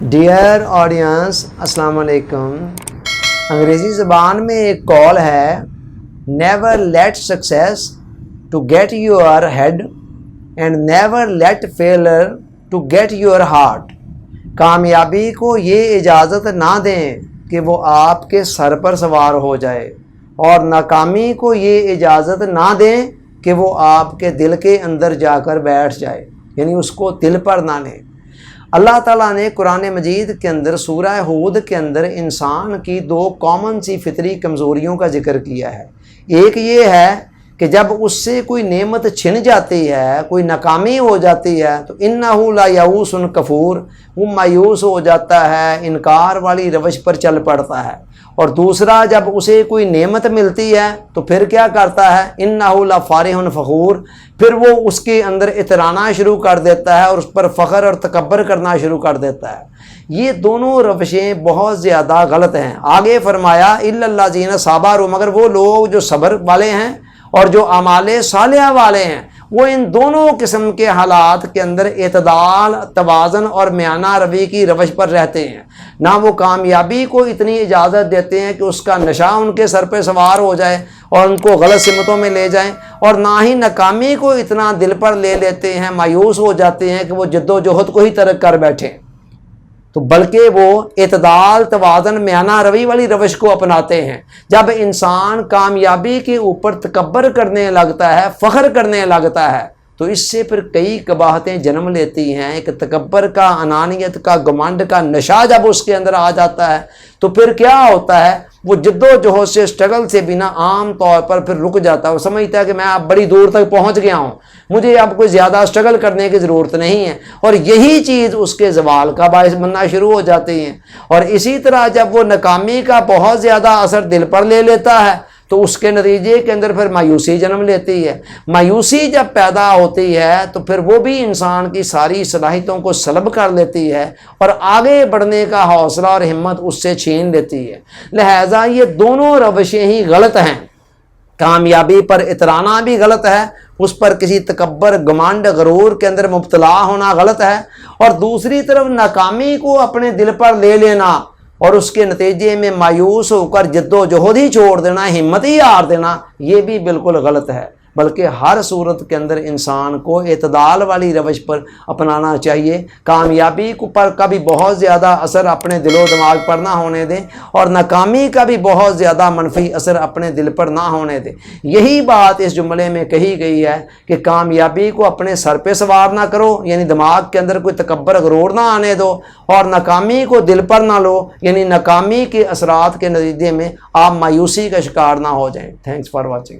Dear audience السلام علیکم۔ انگریزی زبان میں ایک کال ہے، never let success to get your head and never let failure to get your heart. کامیابی کو یہ اجازت نہ دیں کہ وہ آپ کے سر پر سوار ہو جائے، اور ناکامی کو یہ اجازت نہ دیں کہ وہ آپ کے دل کے اندر جا کر بیٹھ جائے، یعنی اس کو دل پر نہ لیں۔ اللہ تعالیٰ نے قرآن مجید کے اندر سورہ ہود کے اندر انسان کی دو کامن سی فطری کمزوریوں کا ذکر کیا ہے۔ ایک یہ ہے کہ جب اس سے کوئی نعمت چھن جاتی ہے، کوئی ناکامی ہو جاتی ہے تو انہ لا یئوس کفور، وہ مایوس ہو جاتا ہے، انکار والی روش پر چل پڑتا ہے۔ اور دوسرا، جب اسے کوئی نعمت ملتی ہے تو پھر کیا کرتا ہے، انہ لا فارح فخور، پھر وہ اس کے اندر اترانا شروع کر دیتا ہے اور اس پر فخر اور تکبر کرنا شروع کر دیتا ہے۔ یہ دونوں روشیں بہت زیادہ غلط ہیں۔ آگے فرمایا الا الذین صبروا، مگر وہ لوگ جو صبر والے ہیں اور جو اعمال صالحہ والے ہیں، وہ ان دونوں قسم کے حالات کے اندر اعتدال، توازن اور میانہ روی کی روش پر رہتے ہیں۔ نہ وہ کامیابی کو اتنی اجازت دیتے ہیں کہ اس کا نشہ ان کے سر پہ سوار ہو جائے اور ان کو غلط سمتوں میں لے جائیں، اور نہ ہی ناکامی کو اتنا دل پر لے لیتے ہیں، مایوس ہو جاتے ہیں کہ وہ جد و جہد کو ہی ترک کر بیٹھیں، تو بلکہ وہ اعتدال، توازن، میانہ روی والی روش کو اپناتے ہیں۔ جب انسان کامیابی کے اوپر تکبر کرنے لگتا ہے، فخر کرنے لگتا ہے، تو اس سے پھر کئی قباحتیں جنم لیتی ہیں۔ ایک تکبر کا، انانیت کا، گمنڈ کا نشہ جب اس کے اندر آ جاتا ہے تو پھر کیا ہوتا ہے، وہ جد و جہد سے، اسٹرگل سے بنا عام طور پر پھر رک جاتا ہے۔ وہ سمجھتا ہے کہ میں اب بڑی دور تک پہنچ گیا ہوں، مجھے اب کوئی زیادہ اسٹرگل کرنے کی ضرورت نہیں ہے، اور یہی چیز اس کے زوال کا باعث بننا شروع ہو جاتی ہے۔ اور اسی طرح جب وہ ناکامی کا بہت زیادہ اثر دل پر لے لیتا ہے تو اس کے نتیجے کے اندر پھر مایوسی جنم لیتی ہے۔ مایوسی جب پیدا ہوتی ہے تو پھر وہ بھی انسان کی ساری صلاحیتوں کو سلب کر لیتی ہے اور آگے بڑھنے کا حوصلہ اور ہمت اس سے چھین لیتی ہے۔ لہٰذا یہ دونوں روشیں ہی غلط ہیں۔ کامیابی پر اترانا بھی غلط ہے، اس پر کسی تکبر، گمانڈ، غرور کے اندر مبتلا ہونا غلط ہے، اور دوسری طرف ناکامی کو اپنے دل پر لے لینا اور اس کے نتیجے میں مایوس ہو کر جد و جہد ہی چھوڑ دینا، ہمت ہی ہار دینا، یہ بھی بالکل غلط ہے۔ بلکہ ہر صورت کے اندر انسان کو اعتدال والی روش پر اپنانا چاہیے۔ کامیابی پر کا بھی بہت زیادہ اثر اپنے دل و دماغ پر نہ ہونے دیں، اور ناکامی کا بھی بہت زیادہ منفی اثر اپنے دل پر نہ ہونے دیں۔ یہی بات اس جملے میں کہی گئی ہے کہ کامیابی کو اپنے سر پہ سوار نہ کرو، یعنی دماغ کے اندر کوئی تکبر، غرور نہ آنے دو، اور ناکامی کو دل پر نہ لو، یعنی ناکامی کے اثرات کے نتیجے میں آپ مایوسی کا شکار نہ ہو جائیں۔ Thanks for watching.